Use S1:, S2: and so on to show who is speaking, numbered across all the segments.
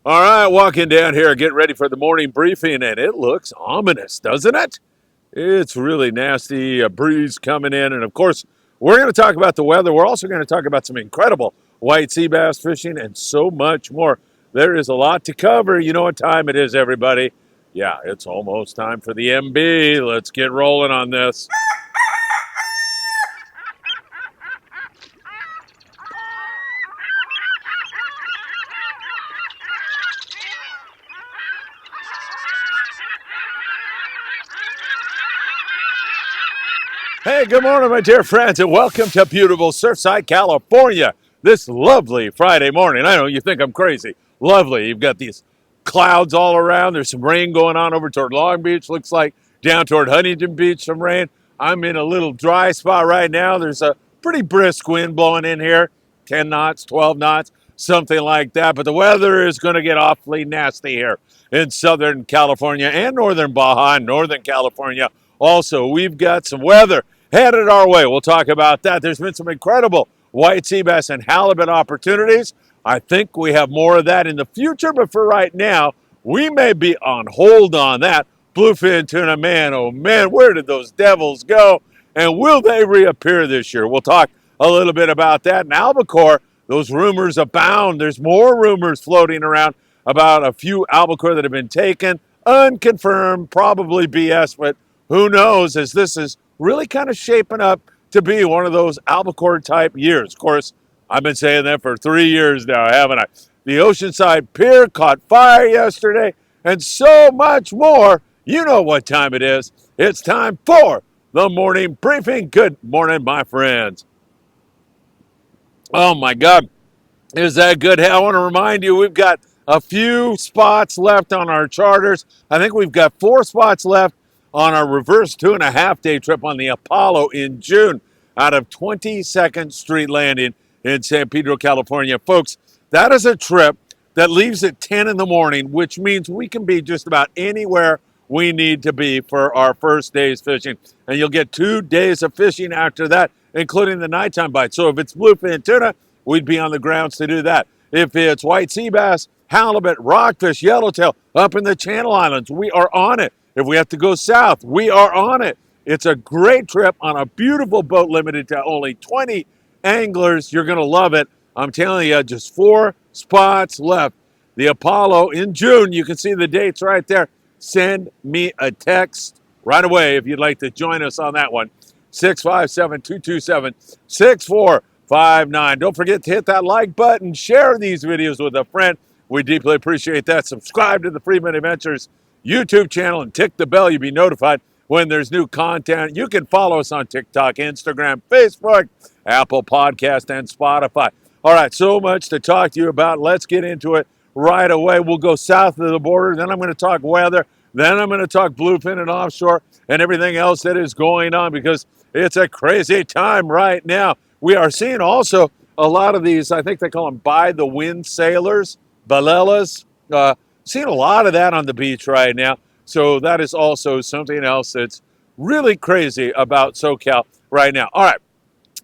S1: All right, walking down here, getting ready for the morning briefing, and it looks ominous, doesn't it? It's really nasty, a breeze coming in, and of course, we're going to talk about the weather. We're also going to talk about some incredible white sea bass fishing and so much more. There is a lot to cover. You know what time it is, everybody. Yeah, it's almost time for the MB. Let's get rolling on this. Hey, good morning, my dear friends, and welcome to beautiful Surfside, California. This lovely Friday morning. I know you think I'm crazy. Lovely. You've got these clouds all around. There's some rain going on over toward Long Beach. Looks like down toward Huntington Beach, some rain. I'm in a little dry spot right now. There's a pretty brisk wind blowing in here, 10 knots, 12 knots, something like that. But the weather is going to get awfully nasty here in Southern California and Northern Baja and Northern California. Also, we've got some weather headed our way. We'll talk about that. There's been some incredible white sea bass and halibut opportunities. I think we have more of that in the future, but for right now, we may be on hold on that. Bluefin tuna, man, oh man, where did those devils go? And will they reappear this year? We'll talk a little bit about that. And Albacore, those rumors abound. There's more rumors floating around about a few albacore that have been taken. Unconfirmed, probably BS, but who knows, as this is really kind of shaping up to be one of those albacore type years. Of course, I've been saying that for 3 years now, haven't I? The Oceanside Pier caught fire yesterday, and so much more. You know what time it is. It's time for the morning briefing. Good morning, my friends. Oh my God, is that good? Hey, I want to remind you, we've got a few spots left on our charters. I think we've got 4 spots left on our reverse 2.5-day trip on the Apollo in June out of 22nd Street Landing in San Pedro, California. Folks, that is a trip that leaves at 10 in the morning, which means we can be just about anywhere we need to be for our first day's fishing. And you'll get 2 days of fishing after that, including the nighttime bite. So if it's bluefin tuna, we'd be on the grounds to do that. If it's white sea bass, halibut, rockfish, yellowtail, up in the Channel Islands, we are on it. If we have to go south, we are on it. It's a great trip on a beautiful boat limited to only 20 anglers. You're going to love it. I'm telling you, just 4 spots left. The Apollo in June. You can see the dates right there. Send me a text right away if you'd like to join us on that one. 657-227-6459. Don't forget to hit that like button. Share these videos with a friend. We deeply appreciate that. Subscribe to the Friedman Adventures YouTube channel and tick the bell. You'll be notified when there's new content. You can follow us on TikTok, Instagram, Facebook, Apple Podcast, and Spotify. All right, so much to talk to you about. Let's get into it right away. We'll go south of the border. Then I'm going to talk weather. Then I'm going to talk bluefin and offshore and everything else that is going on because it's a crazy time right now. We are seeing also a lot of these, I think they call them by-the-wind sailors, balelas. Seeing a lot of that on the beach right now. So that is also something else that's really crazy about SoCal right now. All right,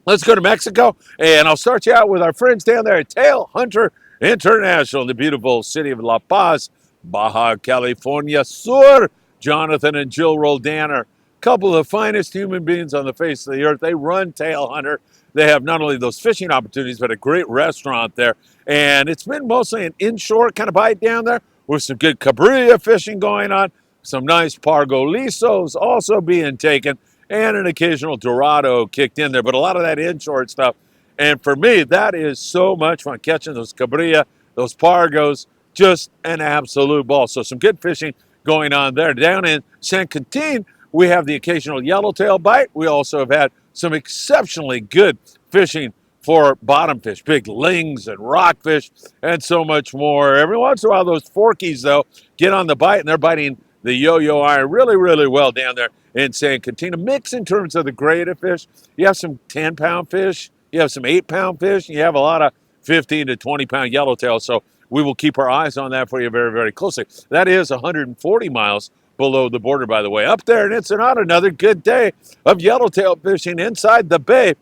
S1: let's go to Mexico, and I'll start you out with our friends down there at Tail Hunter International in the beautiful city of La Paz, Baja California Sur. Jonathan and Jill Roldan are a couple of the finest human beings on the face of the earth. They run Tail Hunter. They have not only those fishing opportunities, but a great restaurant there. And it's been mostly an inshore kind of bite down there with some good cabrilla fishing going on, some nice pargolisos also being taken, and an occasional dorado kicked in there, but a lot of that inshore stuff. And for me, that is so much fun, catching those cabrilla, those pargos, just an absolute ball. So some good fishing going on there. Down in San Quintin, we have the occasional yellowtail bite. We also have had some exceptionally good fishing for bottom fish, big lings and rockfish, and so much more. Every once in a while, those forkies, though, get on the bite, and they're biting the yo-yo iron really, really well down there in San Quintin. A mix in terms of the grade of fish. You have some 10-pound fish, you have some 8-pound fish, and you have a lot of 15 to 20-pound yellowtail, so we will keep our eyes on that for you very, very closely. That is 140 miles below the border, by the way. Up there in Ensenada, another good day of yellowtail fishing inside the bay.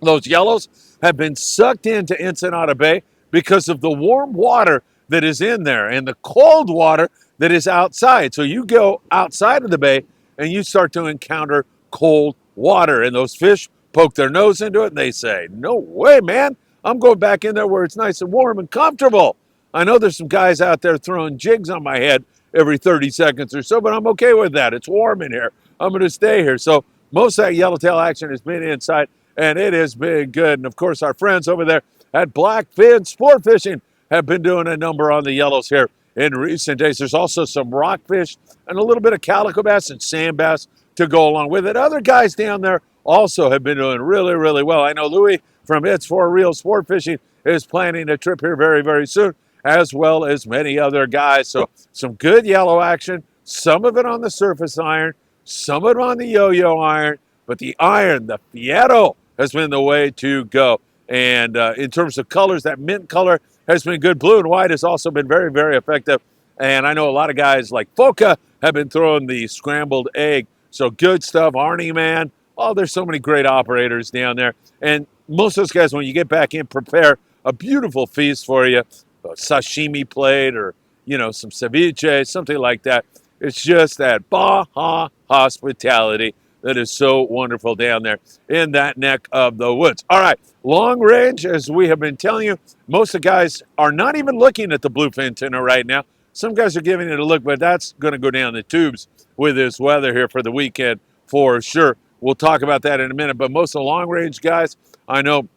S1: Those yellows have been sucked into Ensenada Bay because of the warm water that is in there and the cold water that is outside. So you go outside of the bay and you start to encounter cold water, and those fish poke their nose into it and they say, "No way, man. I'm going back in there where it's nice and warm and comfortable." I know there's some guys out there throwing jigs on my head every 30 seconds or so, but I'm okay with that. It's warm in here. I'm going to stay here. So most of that yellowtail action has been inside, and it has been good. And of course, our friends over there at Bluefin Sport Fishing have been doing a number on the yellows here in recent days. There's also some rockfish and a little bit of calico bass and sand bass to go along with it. Other guys down there also have been doing really, really well. I know Louis from It's For Real Sport Fishing is planning a trip here very, very soon, as well as many other guys. So some good yellow action, some of it on the surface iron, some of it on the yo-yo iron, but the iron, the Fierro, has been the way to go. And in terms of colors, that mint color has been good. Blue and white has also been very, very effective. And I know a lot of guys like Foca have been throwing the scrambled egg. So good stuff. Arnie, man. Oh, there's so many great operators down there. And most of those guys, when you get back in, prepare a beautiful feast for you. A sashimi plate or, some ceviche, something like that. It's just that Baja hospitality that is so wonderful down there in that neck of the woods. All right, long range, as we have been telling you, most of the guys are not even looking at the bluefin tuna right now. Some guys are giving it a look, but that's going to go down the tubes with this weather here for the weekend for sure. We'll talk about that in a minute, but most of the long range guys, I know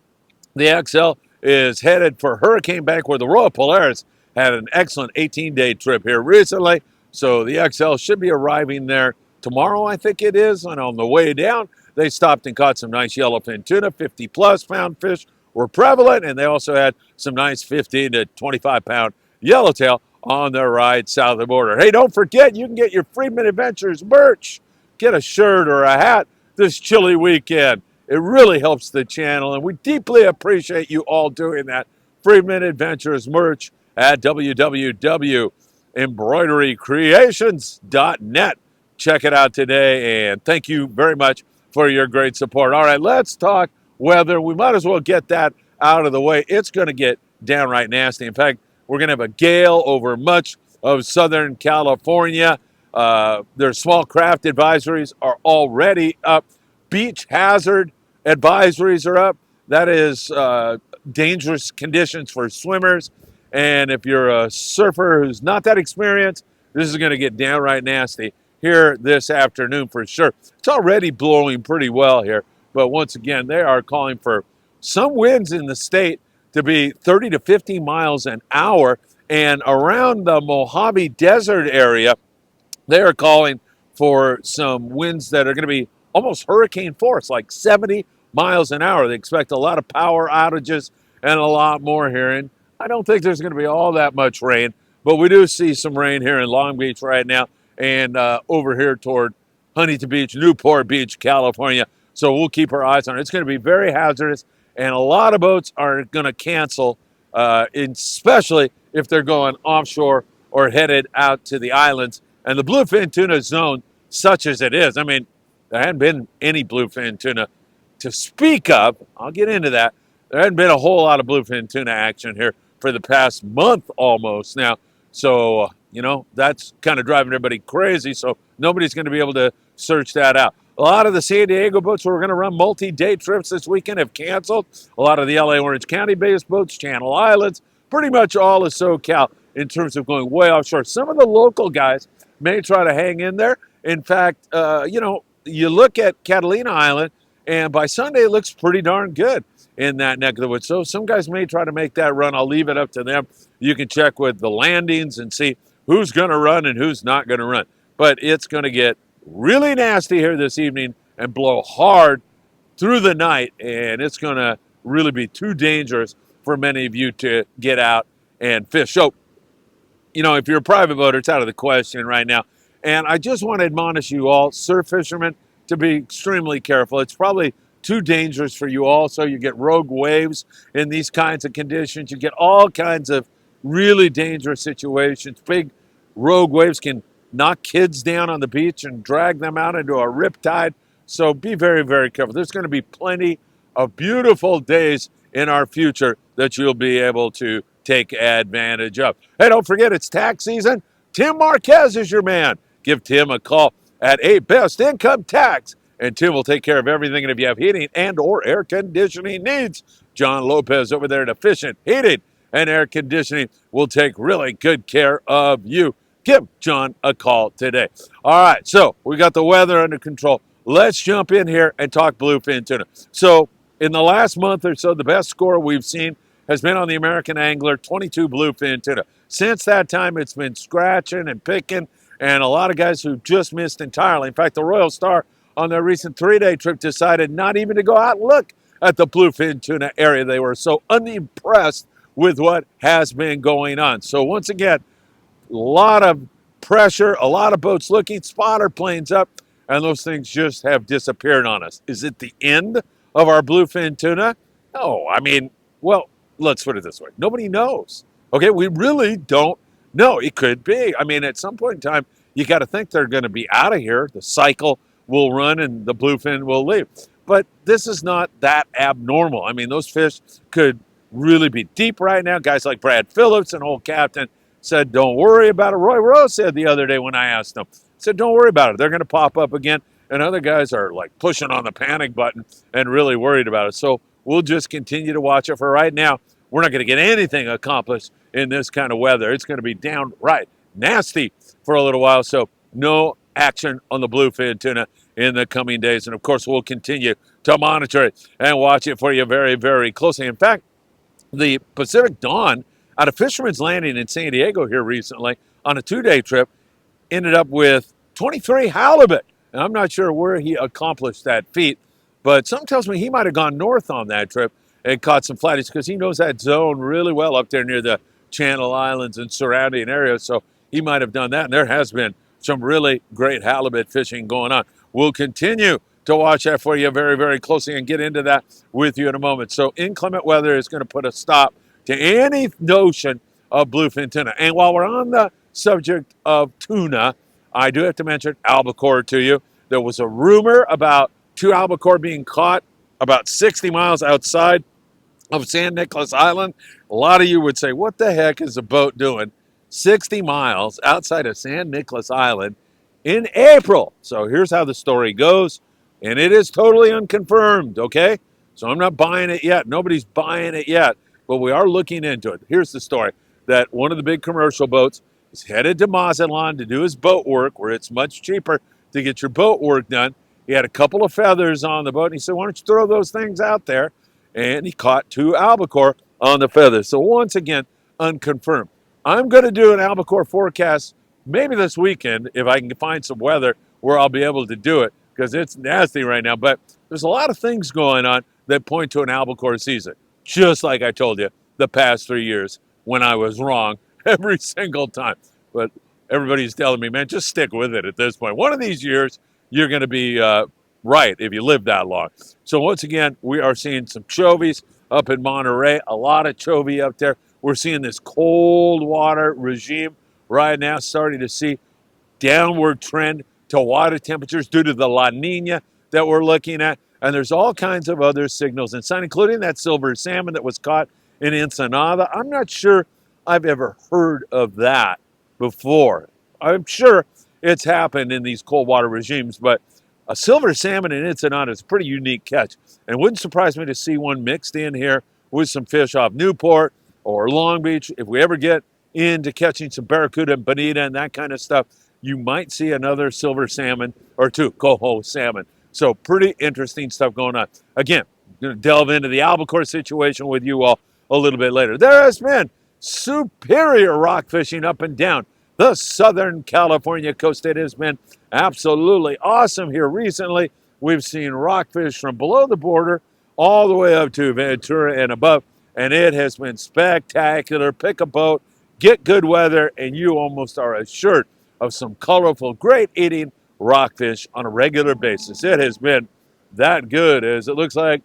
S1: the XL is headed for Hurricane Bank, where the Royal Polaris had an excellent 18-day trip here recently. So the XL should be arriving there tomorrow, I think it is. And on the way down, they stopped and caught some nice yellowfin tuna. 50-plus pound fish were prevalent, and they also had some nice 15 to 25-pound yellowtail on their ride south of the border. Hey, don't forget, you can get your Friedman Adventures merch. Get a shirt or a hat this chilly weekend. It really helps the channel, and we deeply appreciate you all doing that. Friedman Adventures merch at www.embroiderycreations.net. Check it out today, and thank you very much for your great support. All right, let's talk weather. We might as well get that out of the way. It's going to get downright nasty. In fact, we're going to have a gale over much of Southern California. Their small craft advisories are already up. Beach hazard advisories are up. That is dangerous conditions for swimmers. And if you're a surfer who's not that experienced, this is going to get downright nasty here this afternoon for sure. It's already blowing pretty well here. But once again, they are calling for some winds in the state to be 30 to 50 miles an hour. And around the Mojave Desert area, they are calling for some winds that are going to be almost hurricane force, like 70 miles an hour. They expect a lot of power outages and a lot more here. And I don't think there's going to be all that much rain, but we do see some rain here in Long Beach right now and over here toward Huntington Beach, Newport Beach, California. So we'll keep our eyes on it. It's going to be very hazardous, and a lot of boats are going to cancel, especially if they're going offshore or headed out to the islands. And the bluefin tuna zone, such as it is, I mean, there hadn't been any bluefin tuna to speak of. I'll get into that. There hadn't been a whole lot of bluefin tuna action here for the past month almost now. So, that's kind of driving everybody crazy. So nobody's going to be able to search that out. A lot of the San Diego boats who were going to run multi-day trips this weekend have canceled. A lot of the LA Orange County-based boats, Channel Islands, pretty much all of SoCal in terms of going way offshore. Some of the local guys may try to hang in there. In fact, you look at Catalina Island, and by Sunday it looks pretty darn good in that neck of the woods. So some guys may try to make that run. I'll leave it up to them. You can check with the landings and see who's going to run and who's not going to run. But it's going to get really nasty here this evening and blow hard through the night, and it's going to really be too dangerous for many of you to get out and fish. So, if you're a private boater, it's out of the question right now. And I just want to admonish you all, surf fishermen, to be extremely careful. It's probably too dangerous for you also. You get rogue waves in these kinds of conditions. You get all kinds of really dangerous situations. Big rogue waves can knock kids down on the beach and drag them out into a riptide. So be very, very careful. There's going to be plenty of beautiful days in our future that you'll be able to take advantage of. Hey, don't forget it's tax season. Tim Marquez is your man. Give Tim a call at A Best Income Tax, and Tim will take care of everything. And if you have heating and or air conditioning needs, John Lopez over there at Efficient Heating and Air Conditioning will take really good care of you. Give John a call today. All right, so we got the weather under control. Let's jump in here and talk bluefin tuna. So in the last month or so, the best score we've seen has been on the American Angler, 22 bluefin tuna. Since that time, it's been scratching and picking, and a lot of guys who just missed entirely. In fact, the Royal Star on their recent 3-day trip decided not even to go out and look at the bluefin tuna area. They were so unimpressed with what has been going on. So once again, a lot of pressure, a lot of boats looking, spotter planes up, and those things just have disappeared on us. Is it the end of our bluefin tuna? No, I mean, well, let's put it this way. Nobody knows. Okay, we really don't know. It could be. I mean, at some point in time, you got to think they're going to be out of here. The cycle will run and the bluefin will leave. But this is not that abnormal. I mean, those fish could really be deep right now. Guys like Brad Phillips, an old captain, said, don't worry about it. Roy Rose said the other day when I asked him, said, don't worry about it. They're going to pop up again. And other guys are like pushing on the panic button and really worried about it. So we'll just continue to watch it. For right now, we're not going to get anything accomplished in this kind of weather. It's going to be downright nasty for a little while. So no action on the bluefin tuna in the coming days. And of course, we'll continue to monitor it and watch it for you very, very closely. In fact, the Pacific Dawn out of Fisherman's Landing in San Diego here recently on a 2-day trip ended up with 23 halibut. And I'm not sure where he accomplished that feat, but something tells me he might have gone north on that trip and caught some flatties because he knows that zone really well up there near the Channel Islands and surrounding areas. So he might have done that. And there has been some really great halibut fishing going on. We'll continue to watch that for you very, very closely and get into that with you in a moment. So inclement weather is going to put a stop to any notion of bluefin tuna. And while we're on the subject of tuna, I do have to mention albacore to you. There was a rumor about 2 albacore being caught about 60 miles outside of San Nicolas Island. A lot of you would say, what the heck is a boat doing 60 miles outside of San Nicolas Island in April? So here's how the story goes, and it is totally unconfirmed, okay? So I'm not buying it yet. Nobody's buying it yet, but we are looking into it. Here's the story, that one of the big commercial boats is headed to Mazatlan to do his boat work, where it's much cheaper to get your boat work done. He had a couple of feathers on the boat, and he said, why don't you throw those things out there? And he caught 2 albacore on the feathers. So once again, unconfirmed. I'm going to do an albacore forecast maybe this weekend if I can find some weather where I'll be able to do it, because it's nasty right now. But there's a lot of things going on that point to an albacore season, just like I told you the past 3 years when I was wrong every single time. But everybody's telling me, man, just stick with it at this point. One of these years, you're going to be right if you live that long. So once again, we are seeing some chovies up in Monterey, a lot of chovy up there. We're seeing this cold water regime right now, starting to see downward trend to water temperatures due to the La Nina that we're looking at. And there's all kinds of other signals and signs, including that silver salmon that was caught in Ensenada. I'm not sure I've ever heard of that before. I'm sure it's happened in these cold water regimes, but a silver salmon in Ensenada is a pretty unique catch. And it wouldn't surprise me to see one mixed in here with some fish off Newport or Long Beach. If we ever get into catching some barracuda and bonita and that kind of stuff, you might see another silver salmon or 2 coho salmon. So pretty interesting stuff going on. Again, I'm going to delve into the albacore situation with you all a little bit later. There has been superior rock fishing up and down the Southern California coast. It has been absolutely awesome here recently. We've seen rockfish from below the border all the way up to Ventura and above, and it has been spectacular. Pick a boat, get good weather, and you almost are assured of some colorful, great eating rockfish on a regular basis. It has been that good, as it looks like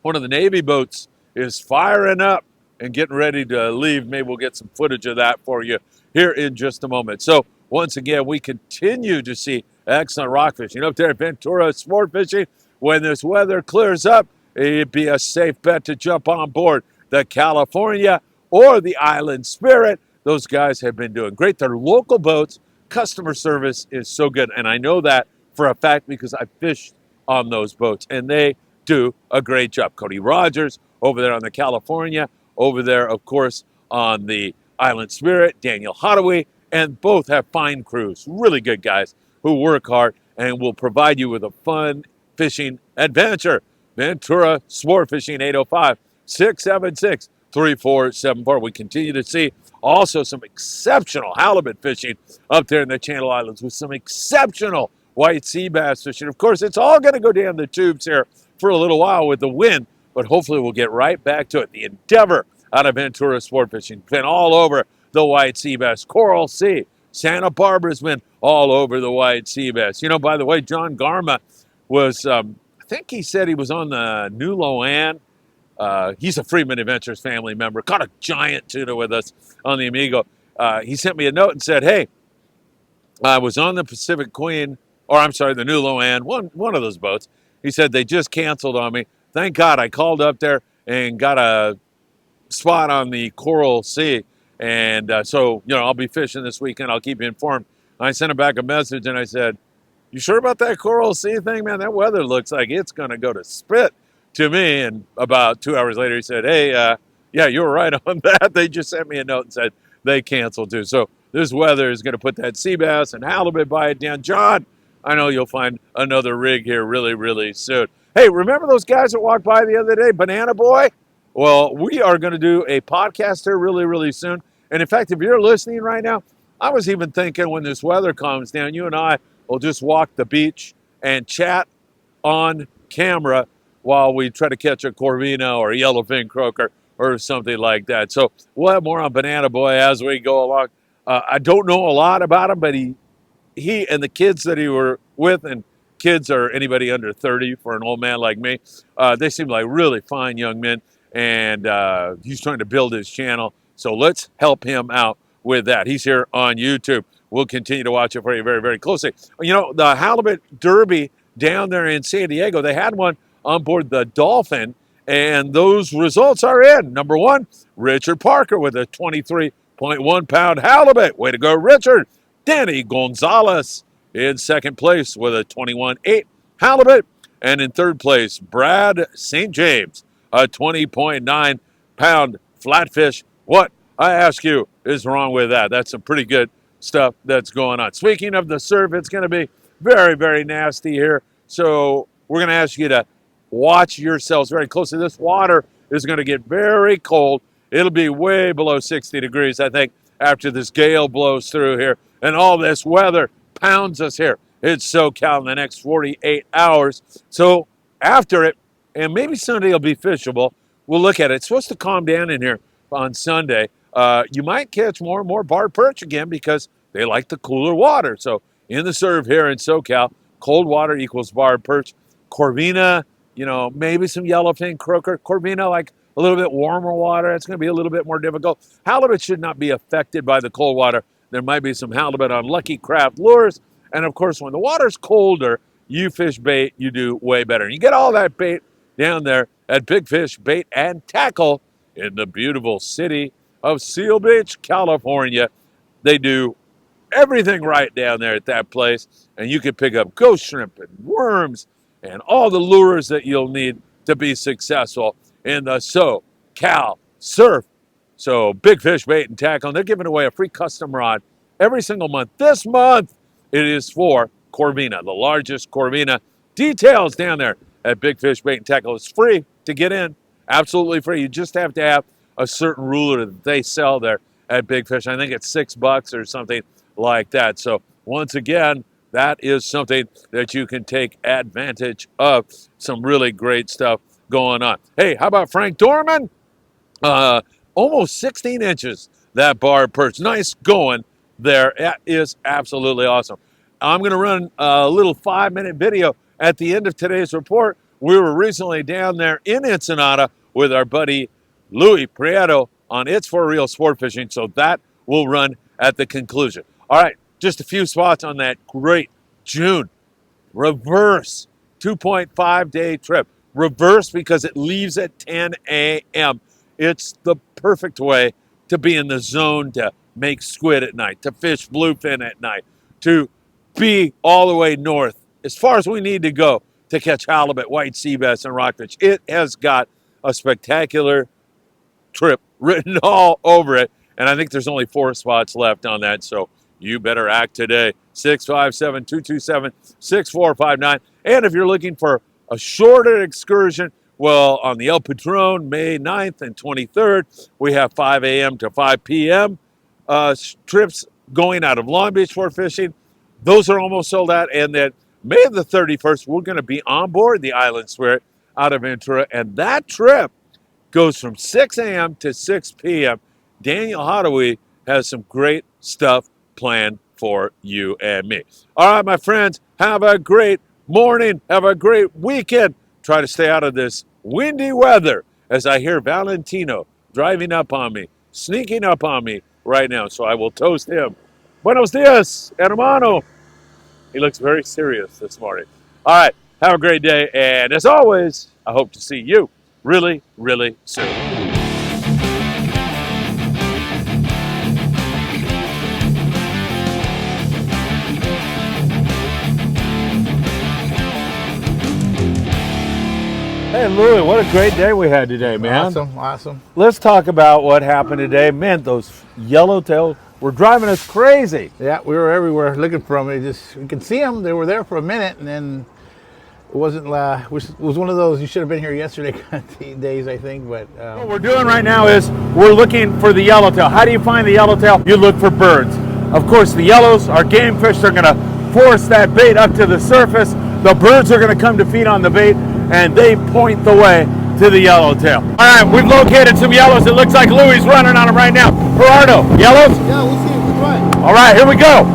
S1: one of the Navy boats is firing up and getting ready to leave. Maybe we'll get some footage of that for you here in just a moment. So once again, we continue to see excellent rock fishing up there at Ventura sport fishing. When this weather clears up, it'd be a safe bet to jump on board the California or the Island Spirit. Those guys have been doing great. They're local boats. Customer service is so good. And I know that for a fact because I fished on those boats, and they do a great job. Cody Rogers over there on the California, over there, of course, on the Island Spirit, Daniel Hadaway, and both have fine crews, really good guys who work hard and will provide you with a fun fishing adventure. Ventura Sport Fishing 805 676 3474. We continue to see also some exceptional halibut fishing up there in the Channel Islands with some exceptional white sea bass fishing. Of course, it's all going to go down the tubes here for a little while with the wind, but hopefully we'll get right back to it. The Endeavor out of Ventura Sport Fishing been all over the white sea bass. Coral Sea, Santa Barbara's been all over the white sea bass. You know, by the way, John Garma was, I think he said he was on the New Loan. He's a Friedman Adventures family member. Caught a giant tuna with us on the Amigo. He sent me a note and said, hey, I was on the Pacific Queen, or I'm sorry, the New Loan, one of those boats. He said they just canceled on me. Thank God I called up there and got a spot on the Coral Sea. And so, you know, I'll be fishing this weekend. I'll keep you informed. I sent him back a message and I said, you sure about that Coral Sea thing, man? That weather looks like it's going to go to spit to me. And about 2 hours later, he said, hey, yeah, you were right on that. They just sent me a note and said they canceled too. So this weather is going to put that sea bass and halibut by it down. John, I know you'll find another rig here really, really soon. Hey, remember those guys that walked by the other day, Banana Boy? Well, we are going to do a podcast here really, really soon. And in fact, if you're listening right now, I was even thinking when this weather calms down, you and I will just walk the beach and chat on camera while we try to catch a corvina or a yellowfin croaker or something like that. So we'll have more on Banana Boy as we go along. I don't know a lot about him, but he and the kids that he were with, and kids are anybody under 30 for an old man like me, they seem like really fine young men, and he's trying to build his channel. So let's help him out with that. He's here on YouTube. We'll continue to watch it for you very, very closely. You know, the halibut derby down there in San Diego, they had one on board the Dolphin, and those results are in. Number one, Richard Parker with a 23.1 pound halibut. Way to go, Richard. Danny Gonzalez in second place with a 21.8 halibut. And in third place, Brad St. James, a 20.9 pound flatfish. What, I ask you, is wrong with that? That's some pretty good stuff that's going on. Speaking of the surf, it's going to be very, very nasty here. So we're going to ask you to watch yourselves very closely. This water is going to get very cold. It'll be way below 60 degrees, I think, after this gale blows through here. And all this weather pounds us here. It's SoCal in the next 48 hours. So after it, and maybe Sunday will be fishable, we'll look at it. It's supposed to calm down in here on Sunday. You might catch more and more barred perch again because they like the cooler water. So in the surf here in SoCal, cold water equals barred perch. Corvina, you know, maybe some yellowfin croaker. Corvina, like a little bit warmer water. It's going to be a little bit more difficult. Halibut should not be affected by the cold water. There might be some halibut on Lucky Craft lures. And of course, when the water's colder, you fish bait, you do way better. And you get all that bait down there at Big Fish Bait and Tackle in the beautiful city of Seal Beach, California. They do everything right down there at that place. And you can pick up ghost shrimp and worms and all the lures that you'll need to be successful in the SoCal surf. So Big Fish Bait and Tackle, and they're giving away a free custom rod every single month. This month, it is for Corvina, the largest Corvina. Details down there at Big Fish Bait and Tackle. It's free to get in, absolutely free. You just have to have a certain ruler that they sell there at Big Fish. I think it's $6 or something like that. So once again, that is something that you can take advantage of. Some really great stuff going on. Hey, how about Frank Dorman? Almost 16 inches, that barred perch. Nice going there. That is absolutely awesome. I'm going to run a little 5-minute video at the end of today's report. We were recently down there in Ensenada with our buddy Louis Prieto on It's For Real Sport Fishing, so that will run at the conclusion. All right, just a few spots on that great June reverse 2.5-day trip. Reverse because it leaves at 10 a.m. It's the perfect way to be in the zone, to make squid at night, to fish bluefin at night, to be all the way north as far as we need to go to catch halibut, white sea bass, and rockfish. It has got a spectacular trip written all over it, and I think there's only 4 spots left on that, so you better act today. 657-227-6459. And if you're looking for a shorter excursion, well, on the El Patron, May 9th and 23rd, we have 5 a.m. to 5 p.m. Trips going out of Long Beach for fishing. Those are almost sold out. And then May the 31st, we're going to be on board the Island Spirit out of Ventura. And that trip goes from 6 a.m. to 6 p.m. Daniel Hadaway has some great stuff planned for you and me. All right, my friends, have a great morning. Have a great weekend. Try to stay out of this windy weather as I hear Valentino driving up on me, sneaking up on me right now. So I will toast him. Buenos dias, hermano. He looks very serious this morning. All right, have a great day. And as always, I hope to see you really, really soon. Hey, Louie, what a great day we had today, man.
S2: Awesome.
S1: Let's talk about what happened today. Man, those yellowtail were driving us crazy.
S2: Yeah, we were everywhere looking for them. You could see them. They were there for a minute, and then it wasn't. It was one of those you should have been here yesterday kind of days, I think. But
S1: what we're doing right now is we're looking for the yellowtail. How do you find the yellowtail? You look for birds. Of course, the yellows are game fish. They're going to force that bait up to the surface. The birds are going to come to feed on the bait, and they point the way to the yellowtail. All right, we've located some yellows. It looks like Louie's running on them right now. Gerardo, yellows?
S2: yeah, we'll see if it's right.
S1: All right, here we go.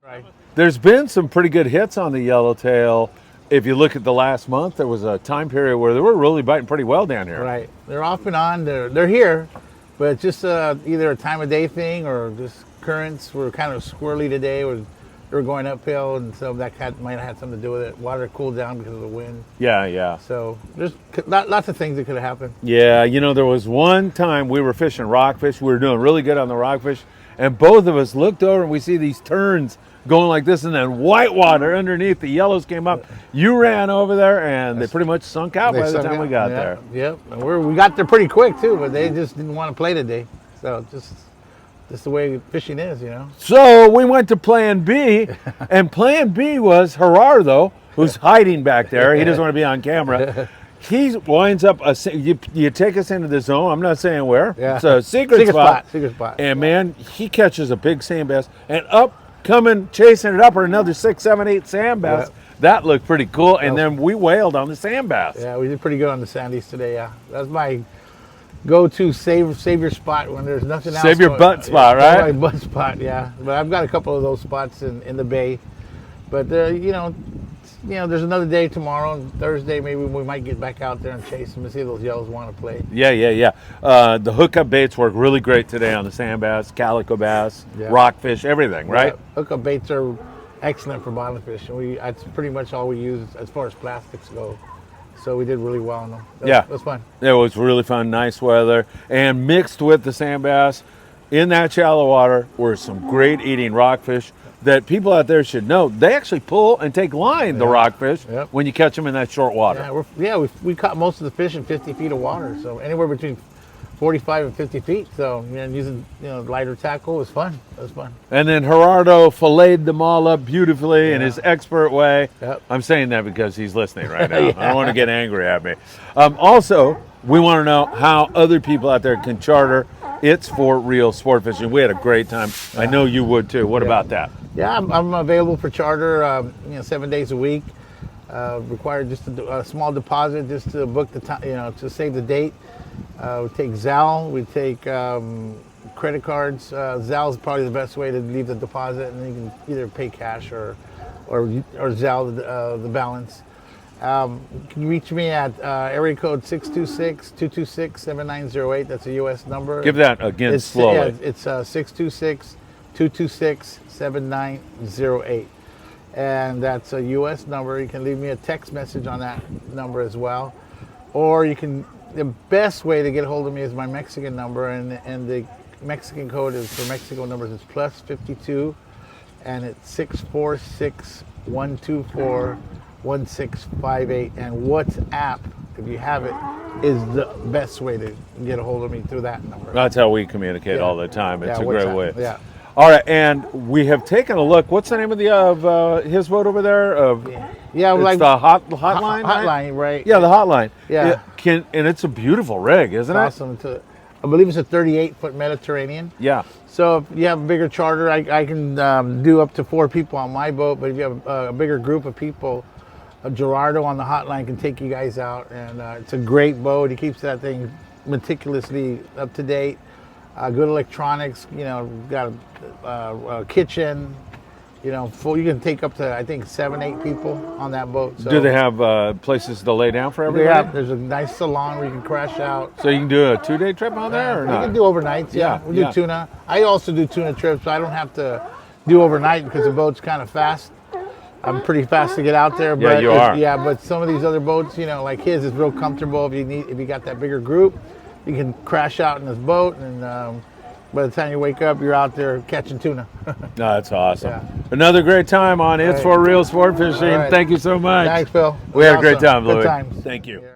S1: Right. There's been some pretty good hits on the yellowtail. If you look at the last month, there was a time period where they were really biting pretty well down here.
S2: Right. They're off and on. They're here, but it's just either a time of day thing or just currents were kind of squirrely today. They were going uphill, and so that might have had something to do with it. Water cooled down because of the wind.
S1: Yeah.
S2: So there's lots of things that could have happened.
S1: Yeah, you know, there was one time we were fishing rockfish. We were doing really good on the rockfish, and both of us looked over and we see these turns going like this, and then white water underneath. The yellows came up. You ran over there, and they pretty much sunk out by the time we got there.
S2: Yep, and we got there pretty quick too, but they just didn't want to play today. So just the way fishing is, you know.
S1: So we went to Plan B, and Plan B was Gerardo, who's hiding back there. He doesn't want to be on camera. He winds up, you take us into the zone. I'm not saying where.
S2: Yeah.
S1: It's a secret spot.
S2: Secret spot.
S1: And man, he catches a big sand bass, and up coming, chasing it up are another 6, 7, 8 sand bass. Yeah. That looked pretty cool. And then we wailed on the sand bass.
S2: Yeah, we did pretty good on the sandies today. Yeah, that's my go-to save your spot when there's nothing else.
S1: Save your butt spot, right?
S2: My butt spot, yeah. But I've got a couple of those spots in the bay. But you know, there's another day tomorrow and Thursday. Maybe we might get back out there and chase them and see if those yellows want to play.
S1: Yeah. The hookup baits work really great today on the sand bass, calico bass, rockfish, everything, right?
S2: Yeah. Hookup baits are excellent for bottom fish, and that's pretty much all we use as far as plastics go. So we did really well on them. It was fun.
S1: It was really fun, nice weather, and mixed with the sand bass in that shallow water were some great eating rockfish that people out there should know. They actually pull and take line, the rockfish, when you catch them in that short water.
S2: We caught most of the fish in 50 feet of water, so anywhere between 45 and 50 feet. So using lighter tackle was fun. It was fun.
S1: And then Gerardo filleted them all up beautifully in his expert way.
S2: Yep.
S1: I'm saying that because he's listening right now. I don't want to get angry at me. Also, we want to know how other people out there can charter It's for Real sport fishing. We had a great time. I know you would too. What about that?
S2: Yeah, I'm available for charter 7 days a week. Required just a small deposit just to book the time, to save the date. We take Zelle, we take credit cards. Zelle is probably the best way to leave the deposit, and then you can either pay cash or Zelle the balance. You can reach me at area code 626-226-7908. That's a U.S. number.
S1: Give that again slowly.
S2: Yeah, it's 626-226-7908. And that's a U.S. number. You can leave me a text message on that number as well. Or you can the best way to get a hold of me is my Mexican number, and the Mexican code is for Mexico numbers is +52, and it's 646-124-1658. And WhatsApp, if you have it, is the best way to get a hold of me through that number.
S1: That's how we communicate all the time. It's a great
S2: WhatsApp,
S1: way.
S2: Yeah.
S1: All right, and we have taken a look. What's the name of his boat over there?
S2: Yeah,
S1: it's
S2: like
S1: the hotline.
S2: Hotline, right?
S1: Yeah, the hotline.
S2: Yeah.
S1: And it's a beautiful rig, isn't it?
S2: Awesome. I believe it's a 38-foot Mediterranean.
S1: Yeah.
S2: So if you have a bigger charter, I can do up to 4 people on my boat. But if you have a bigger group of people, Gerardo on the hotline can take you guys out, and it's a great boat. He keeps that thing meticulously up to date. Good electronics. You know, got a kitchen. You know, full. You can take up to, I think, 7, 8 people on that boat. So
S1: do they have places to lay down for everybody?
S2: Yeah, there's a nice salon where you can crash out.
S1: So you can do a 2-day trip on there, or
S2: You
S1: not?
S2: can do overnights. Yeah, we do tuna. I also do tuna trips, so I don't have to do overnight because the boat's kind of fast. I'm pretty fast to get out there. But
S1: Yeah, you are.
S2: Yeah, but some of these other boats, you know, like his, is real comfortable. If you got that bigger group, you can crash out in this boat, and by the time you wake up, you're out there catching tuna.
S1: No, that's awesome.
S2: Yeah.
S1: Another great time on It's
S2: Right.
S1: For Real Sport Fishing.
S2: All right.
S1: Thank you so much.
S2: Thanks, Phil.
S1: We had a great
S2: Awesome.
S1: time,
S2: Good
S1: Louis.
S2: times.
S1: Thank you.
S2: Yeah.